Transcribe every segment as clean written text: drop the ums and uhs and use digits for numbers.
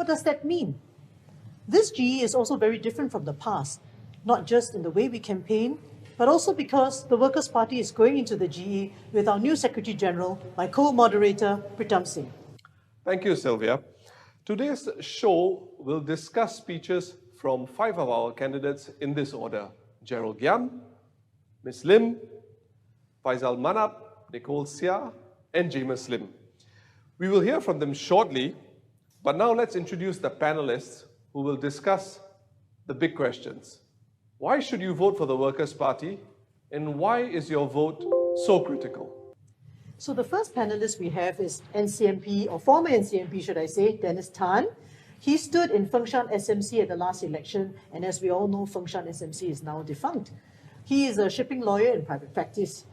What does that mean? This GE is also very different from the past, not just in the way we campaign, but also because the Workers' Party is going into the GE with our new Secretary General, my co-moderator, Pritam Singh. Thank you, Sylvia. Today's show will discuss speeches from 5 of our candidates in this order: Gerald Giam, Ms. Lim, Faisal Manap, Nicole Seah, and Jamus Lim. We will hear from them shortly, but now let's introduce the panelists who will discuss the big questions. Why should you vote for the Workers' Party, and why is your vote so critical? So the first panelist we have is NCMP, or former NCMP, should I say, Dennis Tan. He stood in Fengshan SMC at the last election, and as we all know, Fengshan SMC is now defunct. He is a shipping lawyer in private practice.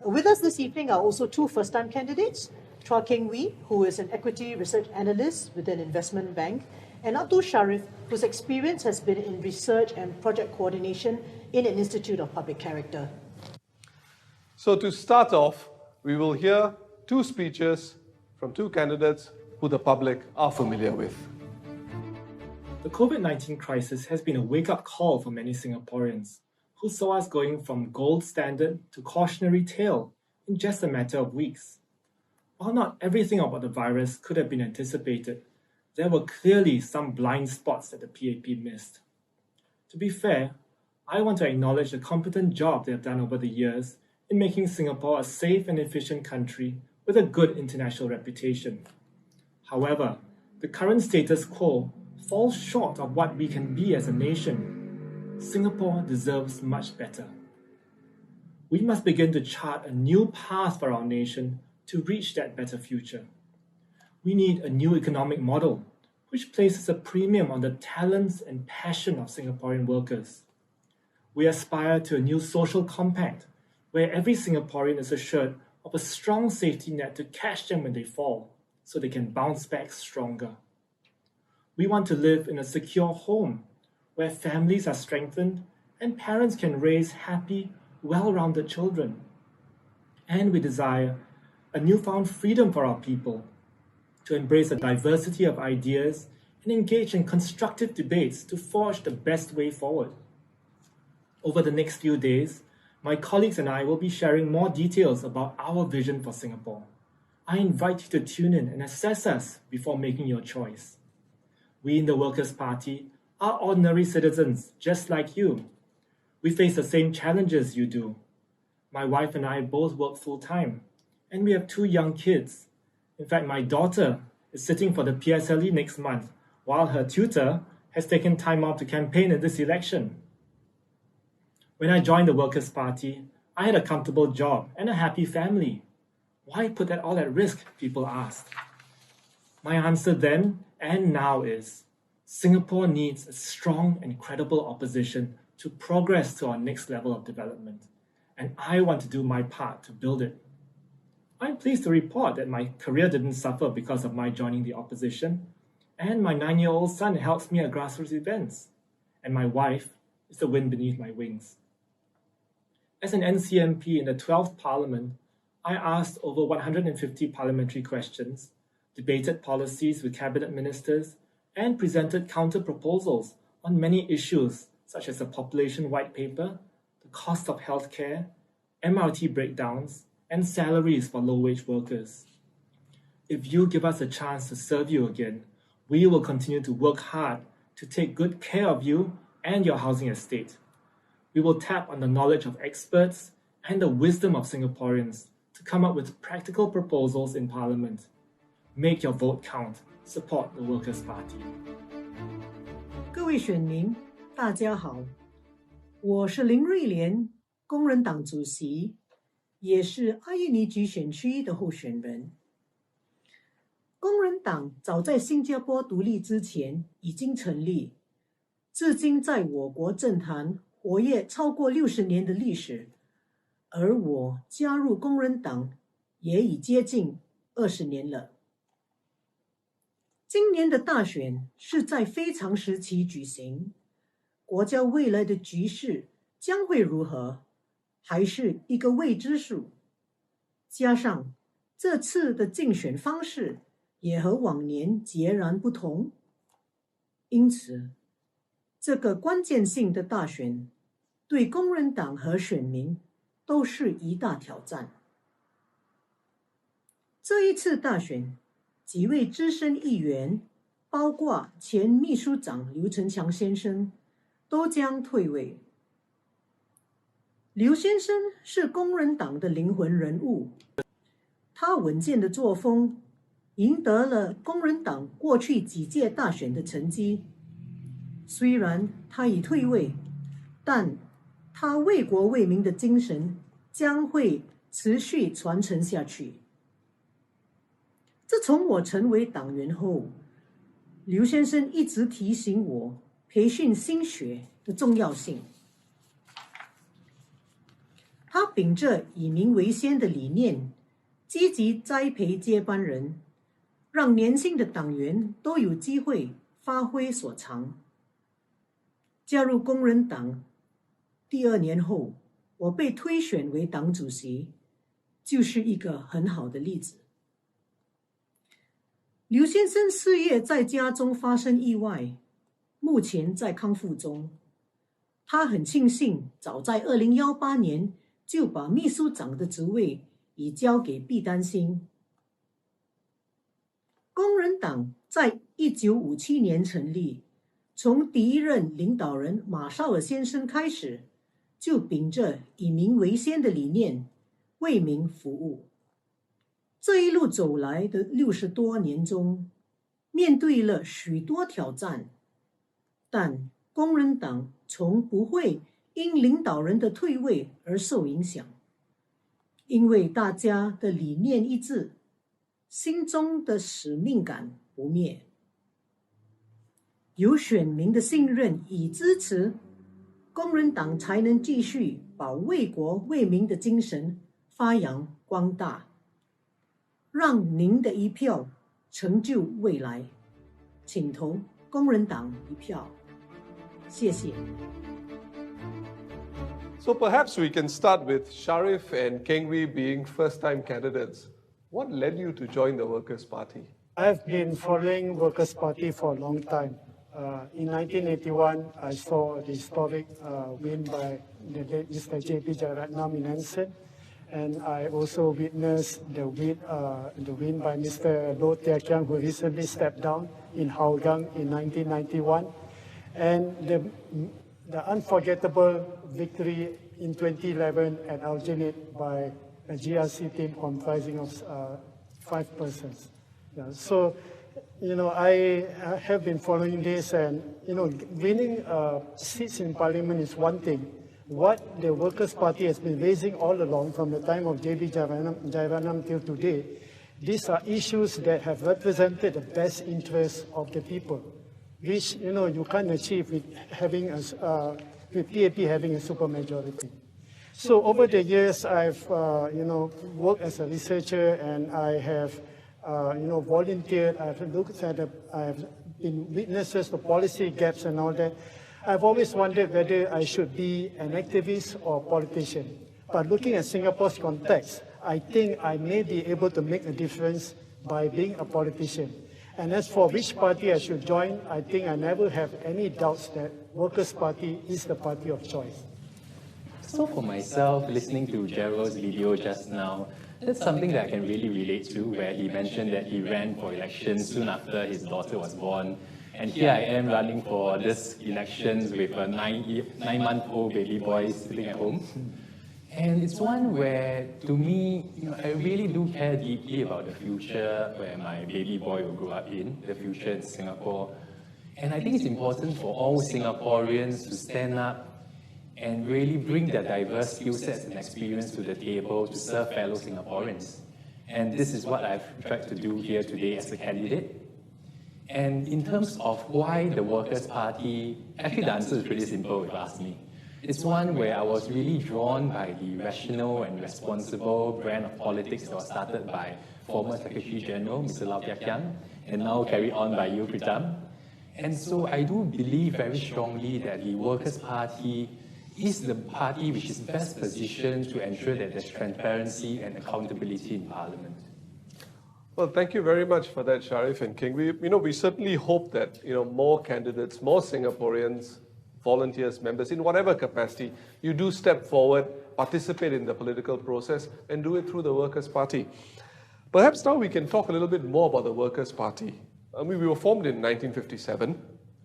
With us this evening are also 2 first-time candidates, Chua Keng Wee, who is an equity research analyst with an investment bank, and Abdul Sharif, whose experience has been in research and project coordination in an Institute of Public Character. So to start off, we will hear 2 speeches from 2 candidates who the public are familiar with. The COVID-19 crisis has been a wake-up call for many Singaporeans who saw us going from gold standard to cautionary tale in just a matter of weeks. While not everything about the virus could have been anticipated, there were clearly some blind spots that the PAP missed. To be fair, I want to acknowledge the competent job they have done over the years in making Singapore a safe and efficient country with a good international reputation. However, the current status quo falls short of what we can be as a nation. Singapore deserves much better. We must begin to chart a new path for our nation to reach that better future. We need a new economic model which places a premium on the talents and passion of Singaporean workers. We aspire to a new social compact where every Singaporean is assured of a strong safety net to catch them when they fall, so they can bounce back stronger. We want to live in a secure home where families are strengthened and parents can raise happy, well-rounded children. And we desire a newfound freedom for our people to embrace a diversity of ideas and engage in constructive debates to forge the best way forward. Over the next few days, my colleagues and I will be sharing more details about our vision for Singapore. I invite you to tune in and assess us before making your choice. We in the Workers' Party are ordinary citizens just like you. We face the same challenges you do. My wife and I both work full-time, and we have 2 young kids. In fact, my daughter is sitting for the PSLE next month, while her tutor has taken time off to campaign in this election. When I joined the Workers' Party, I had a comfortable job and a happy family. Why put that all at risk, people asked. My answer then and now is, Singapore needs a strong and credible opposition to progress to our next level of development, and I want to do my part to build it. I'm pleased to report that my career didn't suffer because of my joining the opposition, and my 9-year-old son helps me at grassroots events, and my wife is the wind beneath my wings. As an NCMP in the 12th Parliament, I asked over 150 parliamentary questions, debated policies with cabinet ministers, and presented counter-proposals on many issues such as the population white paper, the cost of healthcare, MRT breakdowns, and salaries for low-wage workers. If you give us a chance to serve you again, we will continue to work hard to take good care of you and your housing estate. We will tap on the knowledge of experts and the wisdom of Singaporeans to come up with practical proposals in Parliament. Make your vote count. Support the Workers' Party. 各位选民，大家好，我是林瑞莲，工人党主席，也是阿育尼局选区的候选人。工人党早在新加坡独立之前已经成立，至今在我国政坛活跃超过60年的历史，而我加入工人党也已接近20年了。今年的大选是在非常时期举行，国家未来的局势将会如何，还是一个未知数。加上这次的竞选方式也和往年截然不同，因此，这个关键性的大选对工人党和选民都是一大挑战。这一次大选，几位资深议员，包括前秘书长刘成强先生，都将退位。刘先生是工人党的灵魂人物，他稳健的作风赢得了工人党过去几届大选的成绩。虽然他已退位，但他为国为民的精神将会持续传承下去。自从我成为党员后，刘先生一直提醒我培训新血的重要性。他秉着以民为先的理念，积极栽培接班人，让年轻的党员都有机会发挥所长。加入工人党第2年后，我被推选为党主席，就是一个很好的例子。刘先生4月在家中发生意外，目前在康复中。他很庆幸早在2018年就把秘书长的职位已交给毕丹星。工人党在1957年成立，从第一任领导人马绍尔先生开始，就秉着以民为先的理念为民服务。这一路走来的60多年中，面对了许多挑战，但工人党从不会因领导人的退位而受影响，因为大家的理念一致，心中的使命感不灭。有选民的信任与支持，工人党才能继续把为国为民的精神发扬光大，让您的一票成就未来。请投工人党一票，谢谢。So perhaps we can start with Sharif and Kengri being first-time candidates. What led you to join the Workers' Party? I've been following Workers' Party for a long time. In 1981, I saw the historic win by the late Mr. J.P. Jeyaretnam in Anson, and I also witnessed the win by Mr. Loh Tia Kiang, who recently stepped down in Hougang in 1991, and the unforgettable victory in 2011 at Aljunied by a GRC team comprising of 5 persons. Yeah, so, I have been following this, and, winning seats in parliament is one thing. What the Workers' Party has been raising all along from the time of J.B. Jeyaretnam till today, these are issues that have represented the best interests of the people, which, you can't achieve with with PAP having a supermajority. So over the years, I've, worked as a researcher, and I have, volunteered. I've looked at I've been witnesses to policy gaps and all that. I've always wondered whether I should be an activist or a politician. But looking at Singapore's context, I think I may be able to make a difference by being a politician. And as for which party I should join, I think I never have any doubts that Workers' Party is the party of choice. So for myself, listening to Gerald's video just now, that's something that I can really relate to, where he mentioned that he ran for election soon after his daughter was born. And here I am running for this elections with a 9-month-old baby boy sitting at home. And it's one where, to me, I really do care deeply about the future where my baby boy will grow up in, the future in Singapore. And I think it's important for all Singaporeans to stand up and really bring their diverse skill sets and experience to the table to serve fellow Singaporeans. And this is what I've tried to do here today as a candidate. And in terms of why the Workers' Party, actually the answer is pretty simple if you ask me. It's one where I was really drawn by the rational and responsible brand of politics that was started by former Secretary General, Mr. Loh Tia Kiang, and now carried on by you, Pritam. And so I do believe very strongly that the Workers' Party is the party which is best positioned to ensure that there's transparency and accountability in Parliament. Well, thank you very much for that, Sharif and King. We certainly hope that, more candidates, more Singaporeans, volunteers, members, in whatever capacity, you do step forward, participate in the political process, and do it through the Workers' Party. Perhaps now we can talk a little bit more about the Workers' Party. We were formed in 1957,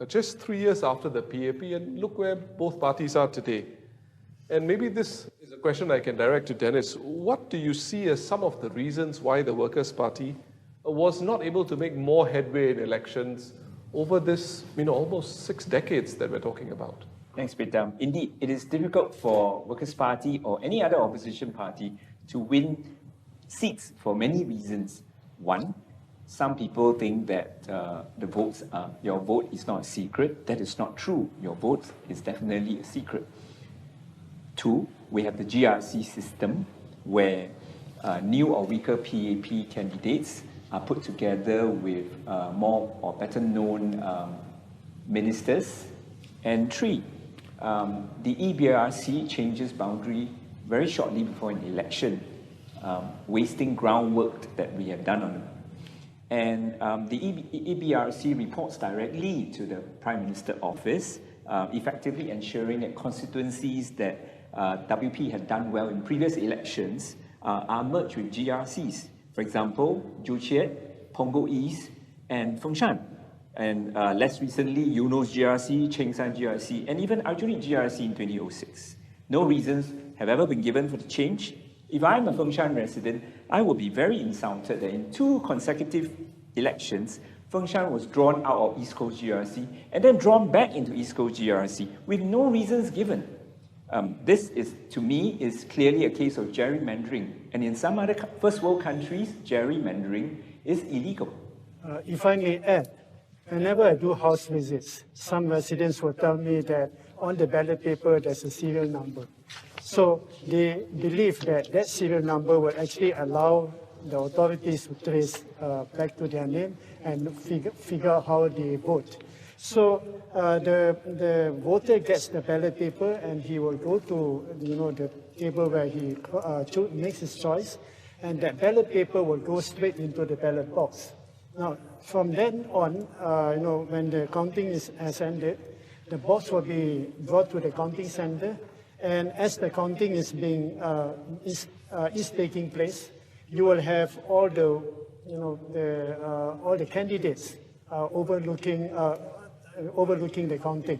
just 3 years after the PAP, and look where both parties are today. And maybe this is a question I can direct to Dennis. What do you see as some of the reasons why the Workers' Party was not able to make more headway in elections over this, almost 6 decades that we're talking about? Thanks, Peter. Indeed, it is difficult for Workers' Party or any other opposition party to win seats for many reasons. One, some people think that your vote is not a secret. That is not true. Your vote is definitely a secret. Two, we have the GRC system where new or weaker PAP candidates are put together with more or better known ministers. And three, the EBRC changes boundary very shortly before an election, wasting groundwork that we have done on them. And the EBRC reports directly to the Prime Minister office, effectively ensuring that constituencies that WP had done well in previous elections are merged with GRCs. For example, Zhuqiat, Punggol East, and Fengshan. And less recently, Eunos GRC, Chengshan GRC, and even Aljunied GRC in 2006. No reasons have ever been given for the change. If I'm a Fengshan resident, I would be very insulted that in 2 consecutive elections, Fengshan was drawn out of East Coast GRC and then drawn back into East Coast GRC with no reasons given. This is, to me, is clearly a case of gerrymandering. And in some other first world countries, gerrymandering is illegal. If I may add, whenever I do house visits, some residents will tell me that on the ballot paper there's a serial number. So they believe that that serial number will actually allow the authorities to trace back to their name and figure out how they vote. So the voter gets the ballot paper and he will go to the table where he makes his choice, and that ballot paper will go straight into the ballot box. Now, from then on, when the counting has ended, the box will be brought to the counting center, and as the counting is taking place, you will have all the candidates overlooking the counting.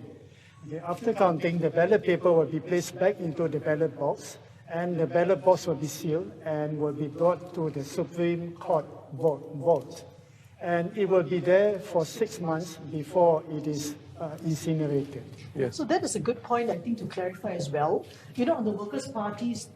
Okay, after counting, the ballot paper will be placed back into the ballot box, and the ballot box will be sealed and will be brought to the Supreme Court vault. And it will be there for 6 months before it is incinerated. Yes. So that is a good point, I think, to clarify as well. On the Workers' Party's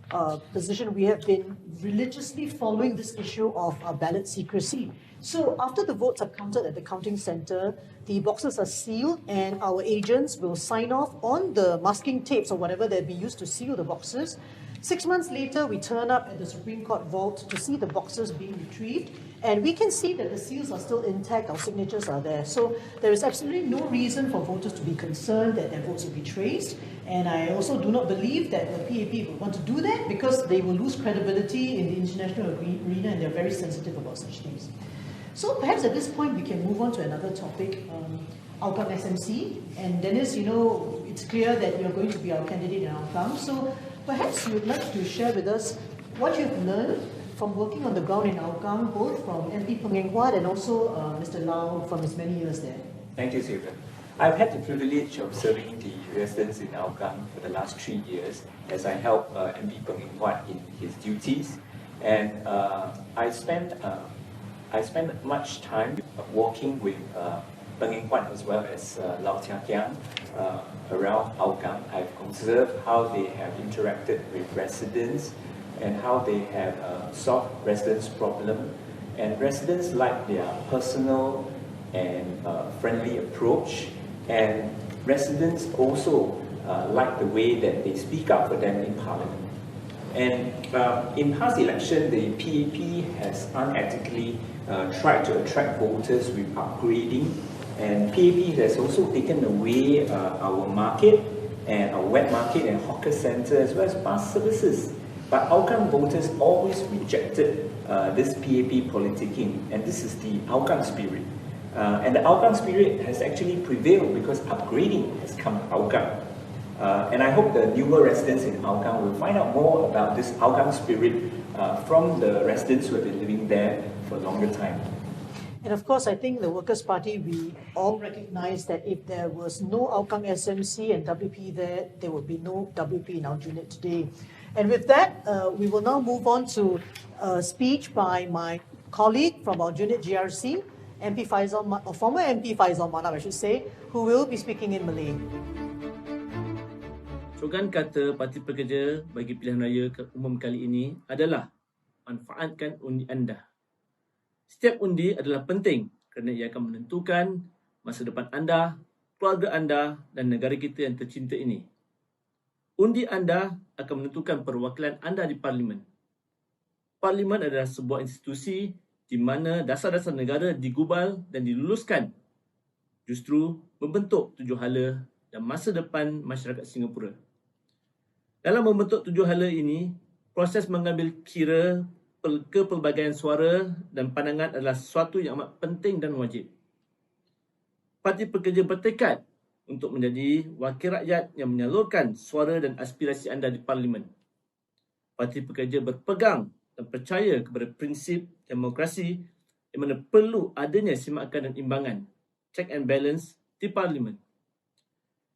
position, we have been religiously following this issue of ballot secrecy. So after the votes are counted at the counting center, the boxes are sealed and our agents will sign off on the masking tapes or whatever that be used to seal the boxes. 6 months later, we turn up at the Supreme Court vault to see the boxes being retrieved, and we can see that the seals are still intact, our signatures are there. So there is absolutely no reason for voters to be concerned that their votes will be traced, and I also do not believe that the PAP will want to do that because they will lose credibility in the international arena and they're very sensitive about such things. So perhaps at this point we can move on to another topic, Hougang SMC. And Dennis, it's clear that you're going to be our candidate in Hougang. So perhaps you would like to share with us what you've learned from working on the ground in Hougang, both from MP Peng Eng Huat and also Mr. Lau from his many years there. Thank you, Sylvia. I've had the privilege of serving the residents in Hougang for the last 3 years as I help MP Peng Eng Huat in his duties. And I spent much time working with Peng Eng Huat as well as Lau Chia Kiang around Hougang. I've observed how they have interacted with residents and how they have solved residents' problem. And residents like their personal and friendly approach. And residents also like the way that they speak up for them in Parliament. And in past election, the PAP has unethically tried to attract voters with upgrading, and PAP has also taken away our market and our wet market and hawker centre as well as bus services. But Hougang voters always rejected this PAP politicking, and this is the Hougang spirit. And the Hougang spirit has actually prevailed because upgrading has come to Hougang. And I hope the newer residents in Hougang will find out more about this Hougang spirit from the residents who have been living there for a longer time. And of course, I think the Workers' Party, we all recognize that if there was no Hougang SMC and WP there would be no WP in our unit today. And with that, we will now move on to a speech by my colleague from our unit GRC, MP Faisal, or former MP Faisal Manaf, I should say, who will be speaking in Malay. Slogan kata Parti Pekerja bagi pilihan raya umum kali ini adalah manfaatkan undi anda. Setiap undi adalah penting kerana ia akan menentukan masa depan anda, keluarga anda dan negara kita yang tercinta ini. Undi anda akan menentukan perwakilan anda di Parlimen. Parlimen adalah sebuah institusi di mana dasar-dasar negara digubal dan diluluskan, justru membentuk 7 hala dan masa depan masyarakat Singapura. Dalam membentuk 7 hala ini, proses mengambil kira kepelbagaian suara dan pandangan adalah sesuatu yang amat penting dan wajib. Parti Pekerja bertekad untuk menjadi wakil rakyat yang menyalurkan suara dan aspirasi anda di Parlimen. Parti Pekerja berpegang dan percaya kepada prinsip demokrasi di mana perlu adanya simakan dan imbangan, check and balance di Parlimen.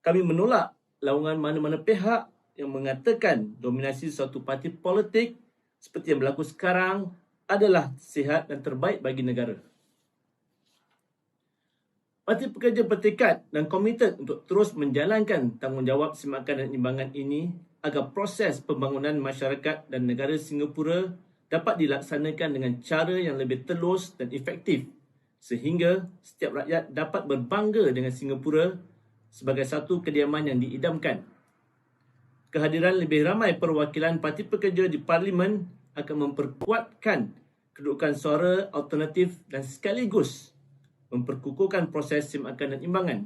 Kami menolak laungan mana-mana pihak yang mengatakan dominasi suatu parti politik seperti yang berlaku sekarang adalah sihat dan terbaik bagi negara. Parti Pekerja bertekad dan komited untuk terus menjalankan tanggungjawab simakan dan imbangan ini agar proses pembangunan masyarakat dan negara Singapura dapat dilaksanakan dengan cara yang lebih telus dan efektif sehingga setiap rakyat dapat berbangga dengan Singapura sebagai satu kediaman yang diidamkan. Kehadiran lebih ramai perwakilan Parti Pekerja di Parlimen akan memperkuatkan kedudukan suara alternatif dan sekaligus memperkukuhkan proses simakan dan imbangan.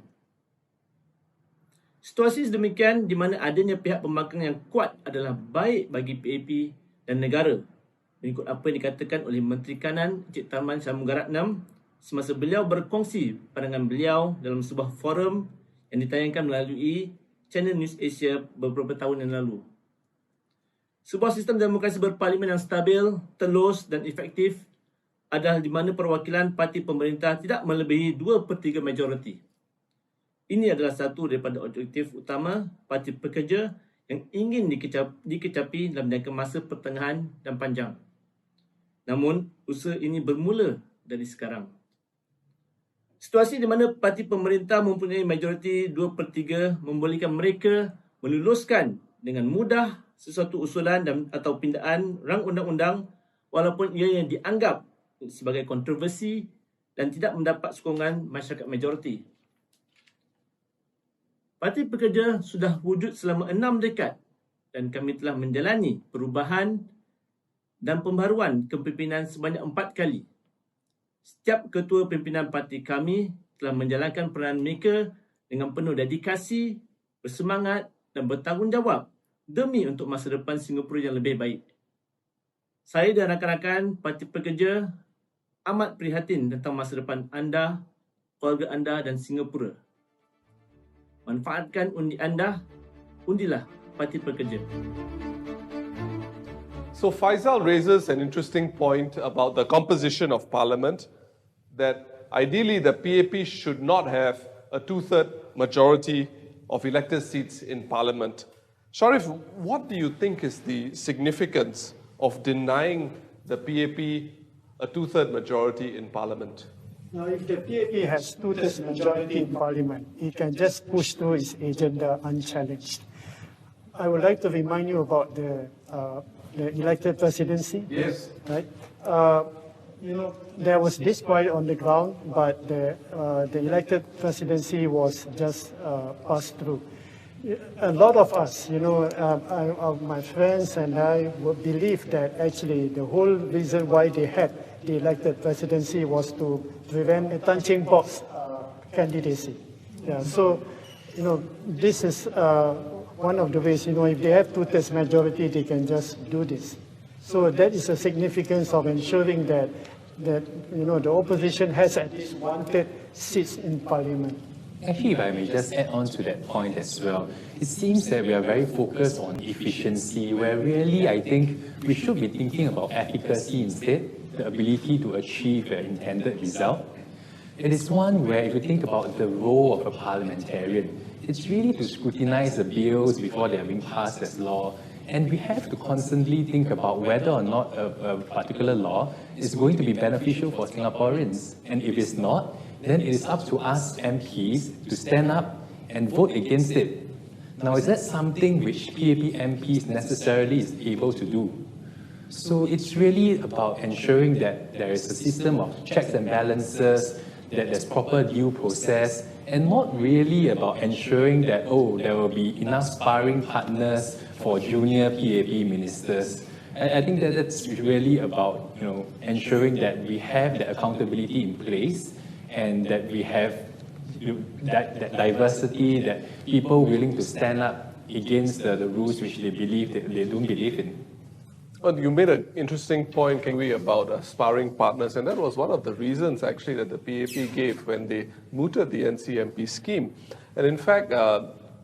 Situasi sedemikian di mana adanya pihak pembangkang yang kuat adalah baik bagi PAP dan negara, mengikut apa yang dikatakan oleh Menteri Kanan Encik Tharman Shanmugaratnam semasa beliau berkongsi pandangan beliau dalam sebuah forum yang ditayangkan melalui Channel News Asia beberapa tahun yang lalu. Sebuah sistem demokrasi berparlimen yang stabil, telus dan efektif adalah di mana perwakilan parti pemerintah tidak melebihi 2/3 majoriti. Ini adalah satu daripada objektif utama Parti Pekerja yang ingin dikecapi dalam jangka masa pertengahan dan panjang. Namun, usaha ini bermula dari sekarang. Situasi di mana parti pemerintah mempunyai majoriti 2/3 membolehkan mereka meluluskan dengan mudah sesuatu usulan atau pindaan rang undang-undang walaupun ia yang dianggap sebagai kontroversi dan tidak mendapat sokongan masyarakat majoriti. Parti Pekerja sudah wujud selama 6 dekad dan kami telah menjalani perubahan dan pembaharuan kepimpinan sebanyak 4 kali. Setiap ketua pimpinan parti kami telah menjalankan peranan mereka dengan penuh dedikasi, bersemangat dan bertanggungjawab demi untuk masa depan Singapura yang lebih baik. Saya dan rakan-rakan Parti Pekerja amat prihatin tentang masa depan anda, keluarga anda dan Singapura. Manfaatkan undi anda, undilah Parti Pekerja. So Faisal raises an interesting point about the composition of Parliament, that ideally the PAP should not have a 2/3 majority of elected seats in Parliament. Sharif, what do you think is the significance of denying the PAP a 2/3 majority in Parliament? Now, if the PAP has 2/3 majority in Parliament, it can just push through its agenda unchallenged. I would like to remind you about the elected presidency. Yes. Right. There was disquiet on the ground, but the elected presidency was just passed through. A lot of us, my friends and I would believe that actually the whole reason why they had the elected presidency was to prevent a punching box candidacy. Yeah, so, this is one of the ways, if they have two-thirds majority, they can just do this. So that is the significance of ensuring that the opposition has at least one-third seats in parliament. Actually, if I may just add on to that point as well, it seems that we are very focused on efficiency, where really I think we should be thinking about efficacy instead, the ability to achieve the intended result. It is one where if you think about the role of a parliamentarian, it's really to scrutinize the bills before they are being passed as law, and we have to constantly think about whether or not a particular law is going to be beneficial for Singaporeans. And if it's not, then it is up to us MPs to stand up and vote against it. Now, is that something which PAP MPs necessarily is able to do? So it's really about ensuring that there is a system of checks and balances, that there's proper due process, and not really about ensuring that, there will be enough sparring partners for junior PAP ministers. I think that that's really about ensuring that we have the accountability in place and that we have that diversity, that people willing to stand up against the rules which they believe that they don't believe in. Well, you made an interesting point, Kengwi, about sparring partners, and that was one of the reasons actually that the PAP gave when they mooted the NCMP scheme. And in fact,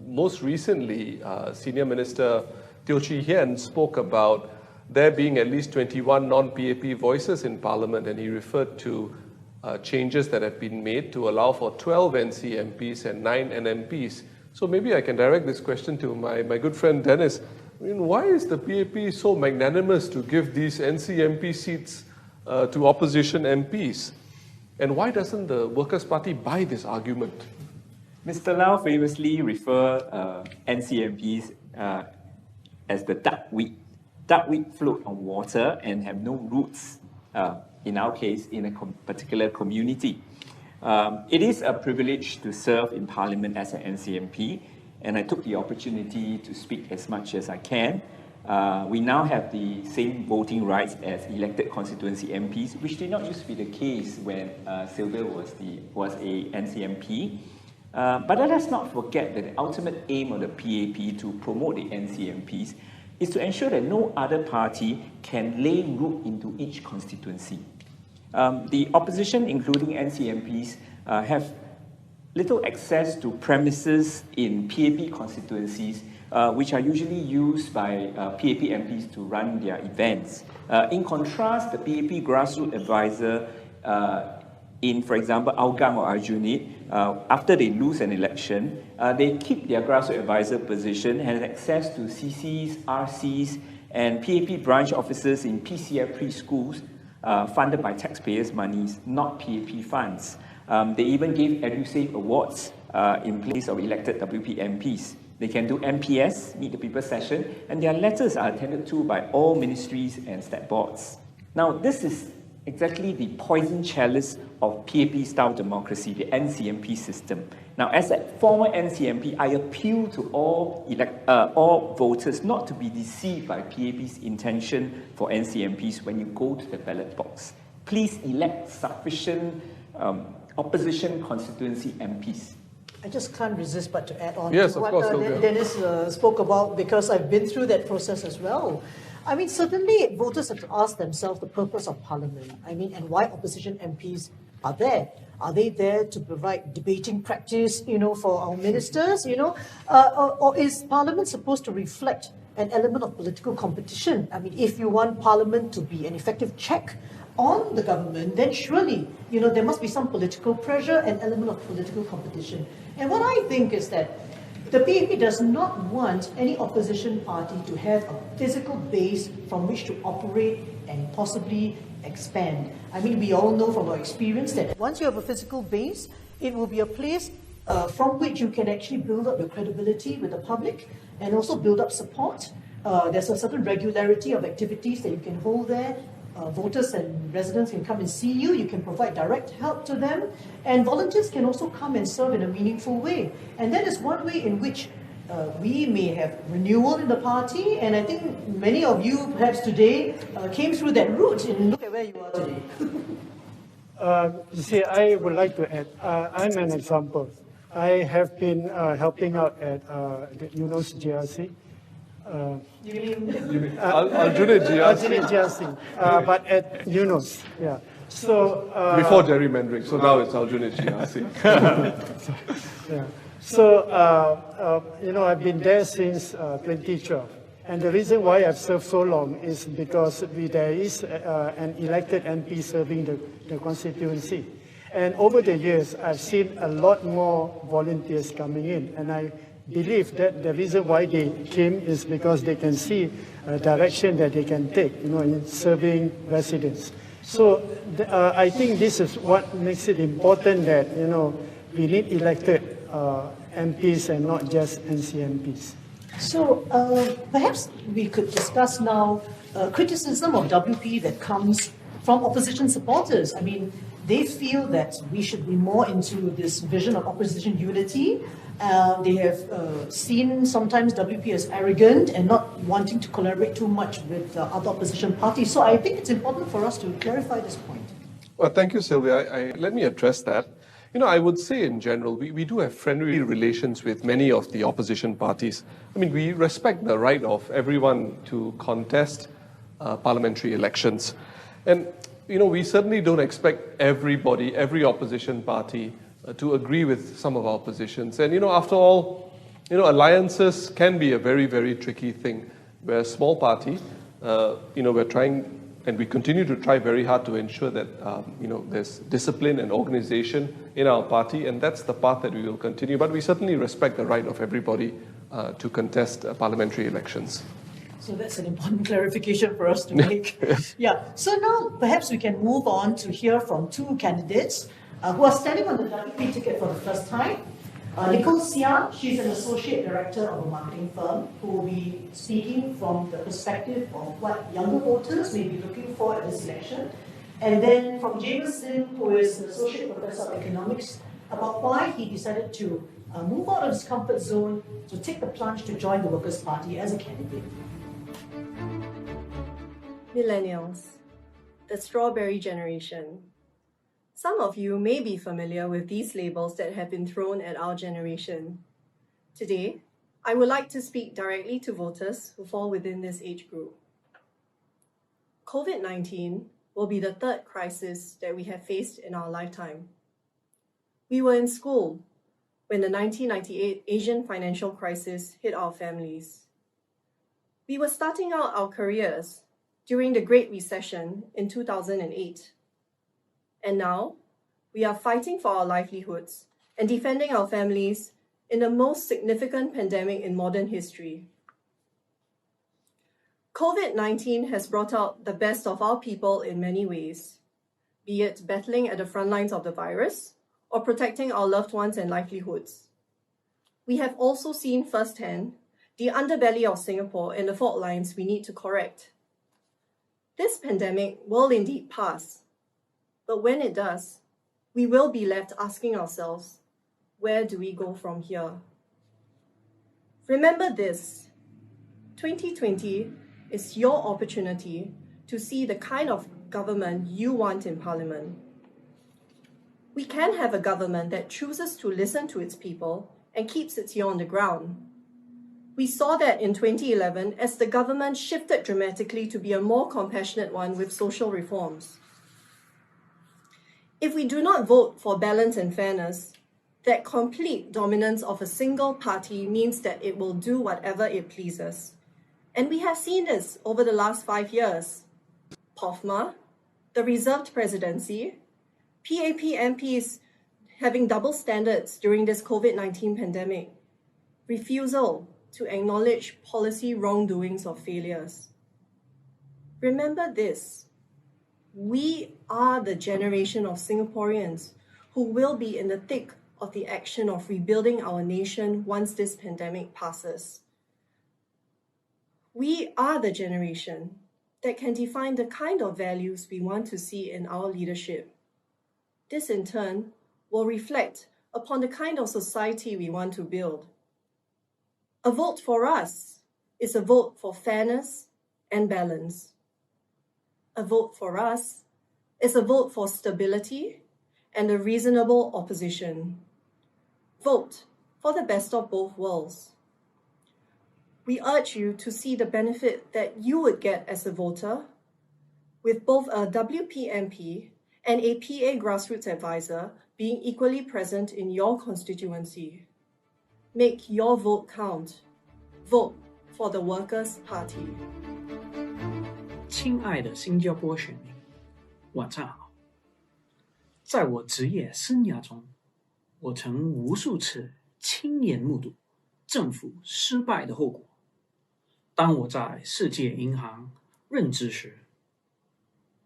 most recently, Senior Minister Teo Chee Hean spoke about there being at least 21 non-PAP voices in Parliament, and he referred to changes that have been made to allow for 12 NCMPs and 9 NMPs. So maybe I can direct this question to my good friend Dennis. Why is the PAP so magnanimous to give these NCMP seats to opposition MPs? And why doesn't the Workers' Party buy this argument? Mr. Lau famously referred NCMPs as the duckweed. Duckweed float on water and have no roots, in our case, in a particular community. It is a privilege to serve in Parliament as an NCMP, and I took the opportunity to speak as much as I can. We now have the same voting rights as elected constituency MPs, which did not used to be the case when Sylvia was a NCMP. But let us not forget that the ultimate aim of the PAP to promote the NCMPs is to ensure that no other party can lay root into each constituency. The opposition, including NCMPs, have little access to premises in PAP constituencies, which are usually used by PAP MPs to run their events. In contrast, the PAP grassroots advisor in, for example, Hougang or Aljunied, after they lose an election, they keep their grassroots advisor position, has access to CCs, RCs, and PAP branch officers in PCF preschools funded by taxpayers' monies, not PAP funds. They even gave EduSave awards in place of elected WP MPs. They can do MPS, Meet the People session, and their letters are attended to by all ministries and state boards. Now, this is exactly the poison chalice of PAP-style democracy, the NCMP system. Now, as a former NCMP, I appeal to all voters not to be deceived by PAP's intention for NCMPs when you go to the ballot box. Please elect sufficient opposition constituency MPs. I just can't resist but to add on to what course, Dennis spoke about, because I've been through that process as well. I mean, certainly voters have to ask themselves the purpose of Parliament. And why opposition MPs are there. Are they there to provide debating practice, for our ministers, or is Parliament supposed to reflect an element of political competition? If you want Parliament to be an effective check on the government, then surely, there must be some political pressure and element of political competition. And what I think is that the PAP does not want any opposition party to have a physical base from which to operate and possibly expand. We all know from our experience that once you have a physical base, it will be a place from which you can actually build up your credibility with the public and also build up support. There's a certain regularity of activities that you can hold there. Voters and residents can come and see you. You can provide direct help to them. And volunteers can also come and serve in a meaningful way. And that is one way in which we may have renewal in the party. And I think many of you, perhaps today, came through that route. And look at where you are today. I would like to add, I'm an example. I have been helping out at the UNOS GRC. Alternate GRC. Alternate GRC, but at UNOS, yeah. So Before gerrymandering, so now it's alternate GRC. yeah. So I've been there since 2012. And the reason why I've served so long is because there is an elected MP serving the constituency. And over the years, I've seen a lot more volunteers coming in. And I believe that the reason why they came is because they can see a direction that they can take, in serving residents. So I think this is what makes it important that, we need elected MPs and not just NCMPs. So perhaps we could discuss now criticism of WP that comes from opposition supporters. I mean, they feel that we should be more into this vision of opposition unity. They have seen sometimes WP as arrogant and not wanting to collaborate too much with other opposition parties. So I think it's important for us to clarify this point. Well, thank you, Sylvia. Let me address that. I would say in general, we do have friendly relations with many of the opposition parties. I mean, we respect the right of everyone to contest parliamentary elections. And, we certainly don't expect everybody, every opposition party to agree with some of our positions. And, after all, alliances can be a very, very tricky thing. We're a small party, we're trying, and we continue to try very hard to ensure that, there's discipline and organization in our party, and that's the path that we will continue. But we certainly respect the right of everybody to contest parliamentary elections. So that's an important clarification for us to make. Yeah. So now perhaps we can move on to hear from two candidates who are standing on the WP ticket for the first time. Nicole Sia, she's an associate director of a marketing firm who will be speaking from the perspective of what younger voters may be looking for at this election. And then from James Lim, who is an associate professor of economics, about why he decided to move out of his comfort zone to take the plunge to join the Workers' Party as a candidate. Millennials, the strawberry generation. Some of you may be familiar with these labels that have been thrown at our generation. Today, I would like to speak directly to voters who fall within this age group. COVID-19 will be the third crisis that we have faced in our lifetime. We were in school when the 1998 Asian financial crisis hit our families. We were starting out our careers during the Great Recession in 2008. And now, we are fighting for our livelihoods and defending our families in the most significant pandemic in modern history. COVID-19 has brought out the best of our people in many ways, be it battling at the front lines of the virus or protecting our loved ones and livelihoods. We have also seen firsthand the underbelly of Singapore and the fault lines we need to correct. This pandemic will indeed pass, but when it does, we will be left asking ourselves, where do we go from here? Remember this, 2020 is your opportunity to see the kind of government you want in Parliament. We can have a government that chooses to listen to its people and keeps its ear on the ground. We saw that in 2011 as the government shifted dramatically to be a more compassionate one with social reforms. If we do not vote for balance and fairness, that complete dominance of a single party means that it will do whatever it pleases. And we have seen this over the last 5 years. POFMA, the reserved presidency, PAP MPs having double standards during this COVID-19 pandemic, refusal to acknowledge policy wrongdoings or failures. Remember this, we are the generation of Singaporeans who will be in the thick of the action of rebuilding our nation once this pandemic passes. We are the generation that can define the kind of values we want to see in our leadership. This in turn will reflect upon the kind of society we want to build. A vote for us is a vote for fairness and balance. A vote for us is a vote for stability and a reasonable opposition. Vote for the best of both worlds. We urge you to see the benefit that you would get as a voter with both a WPMP and a PA grassroots advisor being equally present in your constituency. Make your vote count. Vote for the Workers' Party. 亲爱的新加坡选民，晚上好。在我职业生涯中，我曾无数次亲眼目睹政府失败的后果。当我在世界银行任职时，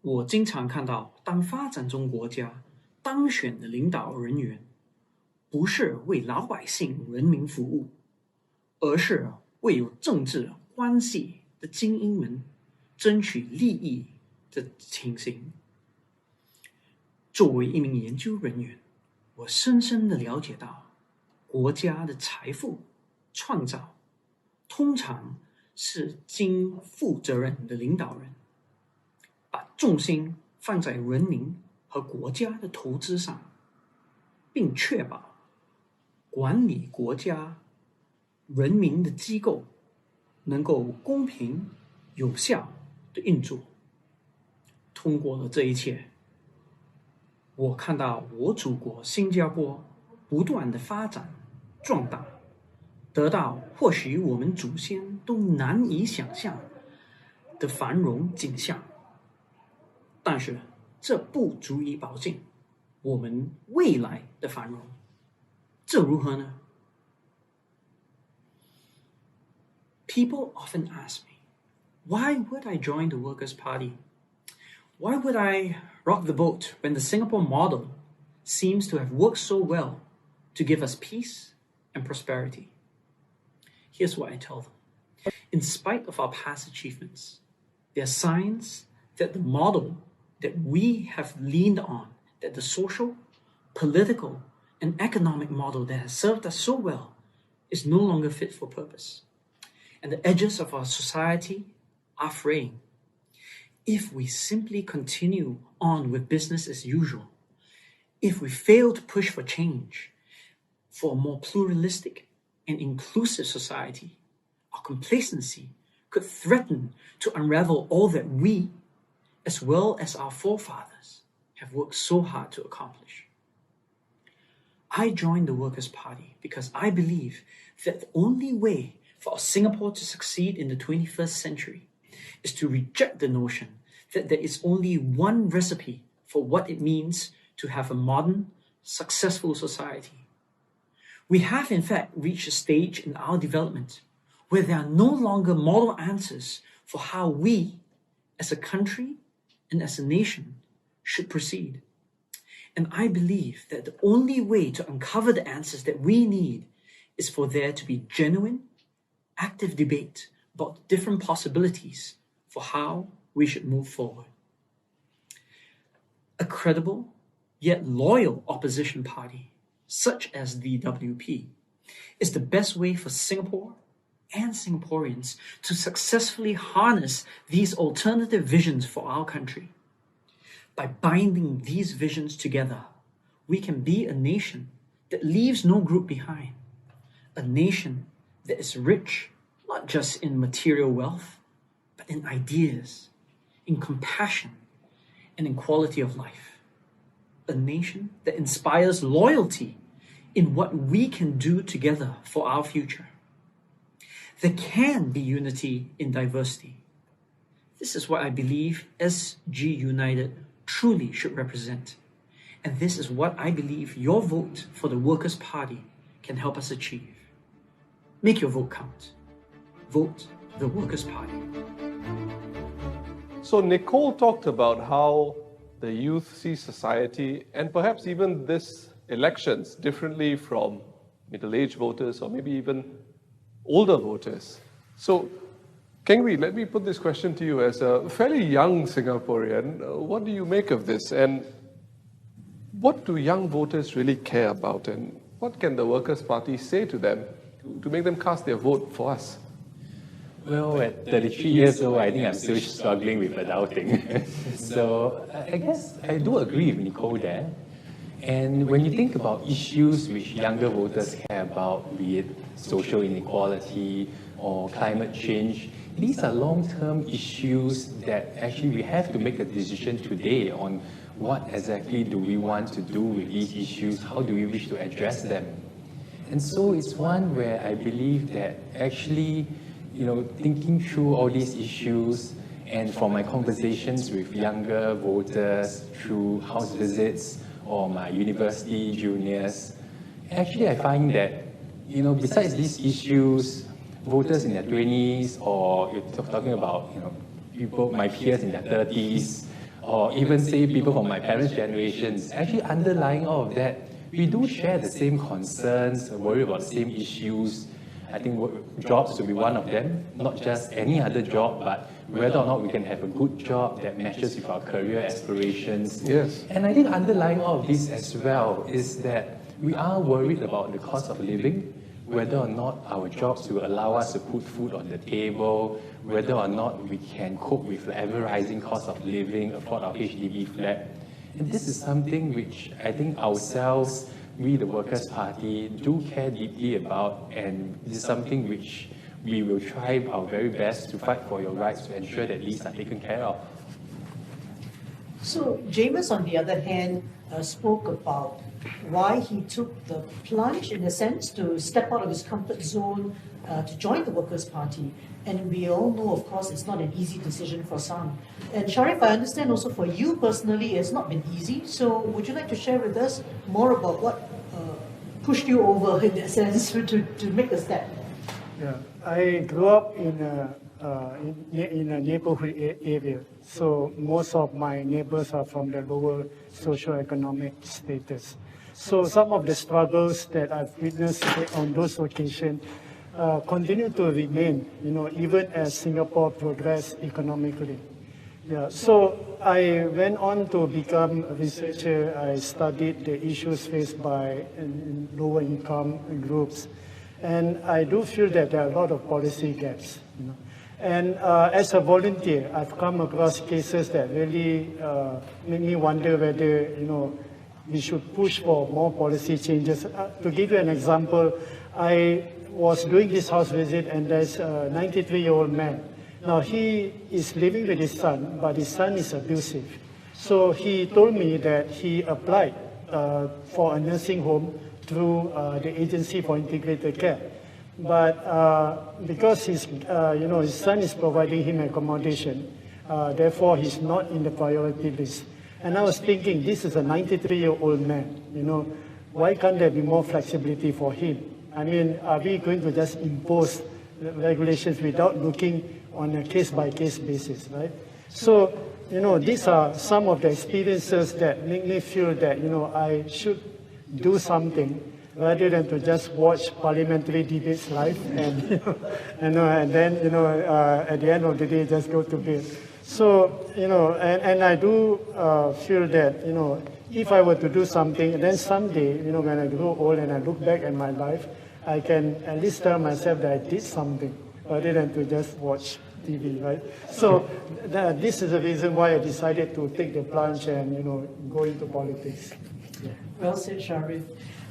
我经常看到，当发展中国家当选的领导人员，不是为老百姓人民服务，而是为有政治关系的精英们争取利益的情形。作为一名研究人员，我深深地了解到，国家的财富创造通常是经负责任的领导人把重心放在人民和国家的投资上，并确保管理国家人民的机构能够公平有效的运作。通过了这一切，我看到我祖国新加坡不断的发展壮大，得到或许我们祖先都难以想象的繁荣景象。但是这不足以保证我们未来的繁荣，这如何呢？ People often ask me, why would I join the Workers' Party? Why would I rock the boat when the Singapore model seems to have worked so well to give us peace and prosperity? Here's what I tell them. In spite of our past achievements, there are signs that the model that we have leaned on, that the social, political, and economic model that has served us so well is no longer fit for purpose. And the edges of our society are fraying. If we simply continue on with business as usual, if we fail to push for change, for a more pluralistic and inclusive society, our complacency could threaten to unravel all that we, as well as our forefathers, have worked so hard to accomplish. I joined the Workers' Party because I believe that the only way for Singapore to succeed in the 21st century is to reject the notion that there is only one recipe for what it means to have a modern, successful society. We have in fact reached a stage in our development where there are no longer model answers for how we, as a country and as a nation, should proceed. And I believe that the only way to uncover the answers that we need is for there to be genuine, active debate about different possibilities for how we should move forward. A credible yet loyal opposition party, such as the WP, is the best way for Singapore and Singaporeans to successfully harness these alternative visions for our country. By binding these visions together, we can be a nation that leaves no group behind, a nation that is rich not just in material wealth, but in ideas, in compassion, and in quality of life. A nation that inspires loyalty in what we can do together for our future. There can be unity in diversity. This is what I believe SG United truly should represent. And this is what I believe your vote for the Workers' Party can help us achieve. Make your vote count. Vote the Workers' Party. So Nicole talked about how the youth see society and perhaps even this elections differently from middle-aged voters or maybe even older voters. So Kengri, let me put this question to you as a fairly young Singaporean. What do you make of this? And what do young voters really care about? And what can the Workers' Party say to them to make them cast their vote for us? Well, at 33 years old, I think I'm still struggling with adulting. So I guess I do agree with Nicole there. And when you think about issues which younger voters care about, be it social inequality or climate change, these are long-term issues that actually we have to make a decision today on what exactly do we want to do with these issues, how do we wish to address them. And so it's one where I believe that actually, thinking through all these issues, and from my conversations with younger voters through house visits or my university juniors, actually I find that, besides these issues, voters in their 20s, or you're talking about, people, my peers in their 30s, or even say people from my parents' generations, actually underlying all of that, we do share the same concerns, worry about the same issues. I think jobs will be one of them, not just any other job, but whether or not we can have a good job that matches with our career aspirations. Yes. And I think underlying all of this as well is that we are worried about the cost of living, whether or not our jobs will allow us to put food on the table, whether or not we can cope with the ever-rising cost of living, afford our HDB flat. And this is something which I think ourselves, we the Workers' Party, do care deeply about, and this is something which we will try our very best to fight for your rights to ensure that these are taken care of. So James, on the other hand, spoke about why he took the plunge, in a sense, to step out of his comfort zone to join the Workers' Party. And we all know, of course, it's not an easy decision for some. And Sharif, I understand also for you personally, it's not been easy. So would you like to share with us more about what pushed you over, in that sense, to make the step? Yeah, I grew up in a neighborhood area, so most of my neighbors are from the lower socioeconomic status. So some of the struggles that I've witnessed on those occasions continue to remain, even as Singapore progressed economically. Yeah, so I went on to become a researcher. I studied the issues faced by lower income groups. And I do feel that there are a lot of policy gaps. And as a volunteer, I've come across cases that really make me wonder whether we should push for more policy changes. To give you an example, I was doing this house visit, and there's a 93-year-old man. Now he is living with his son, but his son is abusive. So he told me that he applied for a nursing home through the Agency for Integrated Care. But because his son is providing him accommodation, therefore he's not in the priority list. And I was thinking, this is a 93-year-old man, why can't there be more flexibility for him? I mean, are we going to just impose regulations without looking on a case-by-case basis, right? So, these are some of the experiences that make me feel that, I should do something rather than to just watch parliamentary debates live and, and then, at the end of the day, just go to bed. So, and I do feel that, if I were to do something, then someday, when I grow old and I look back at my life, I can at least tell myself that I did something rather than to just watch TV, right? So this is the reason why I decided to take the plunge and, go into politics. Yeah. Well said, Sharif.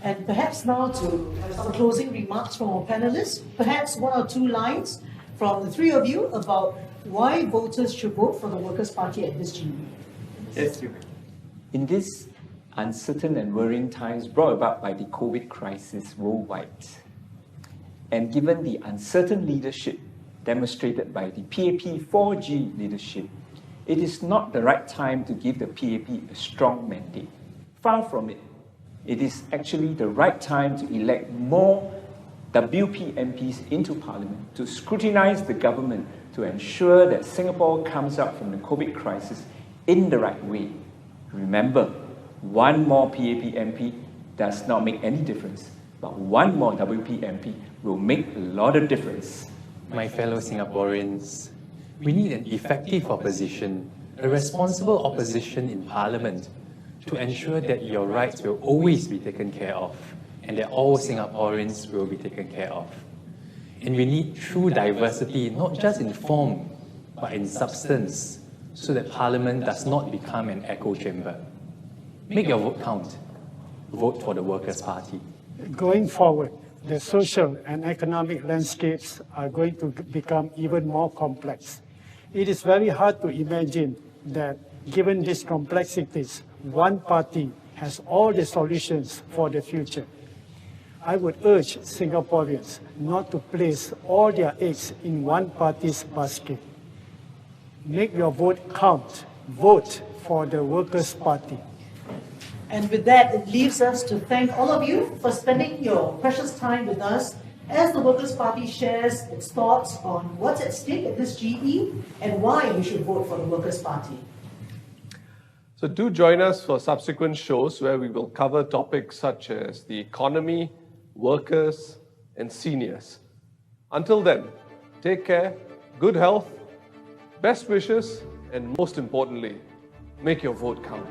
And perhaps now to some closing remarks from our panelists, perhaps one or two lines from the three of you about why voters should vote for the Workers' Party at this GE. Yes, in this uncertain and worrying times brought about by the COVID crisis worldwide, and given the uncertain leadership demonstrated by the PAP 4G leadership, it is not the right time to give the PAP a strong mandate. Far from it. It is actually the right time to elect more WP MPs into Parliament to scrutinise the government to ensure that Singapore comes out from the COVID crisis in the right way. Remember, one more PAP MP does not make any difference, but one more WP MP will make a lot of difference. My fellow Singaporeans, we need an effective opposition, a responsible opposition in Parliament to ensure that your rights will always be taken care of and that all Singaporeans will be taken care of. And we need true diversity, not just in form, but in substance, so that Parliament does not become an echo chamber. Make your vote count. vote for the Workers' Party? Going forward, the social and economic landscapes are going to become even more complex. It is very hard to imagine that, given these complexities, one party has all the solutions for the future. I would urge Singaporeans not to place all their eggs in one party's basket. Make your vote count. Vote for the Workers' Party. And with that, it leaves us to thank all of you for spending your precious time with us as the Workers' Party shares its thoughts on what's at stake at this GE and why you should vote for the Workers' Party. So do join us for subsequent shows where we will cover topics such as the economy, workers, and seniors. Until then, take care, good health, best wishes, and most importantly, make your vote count.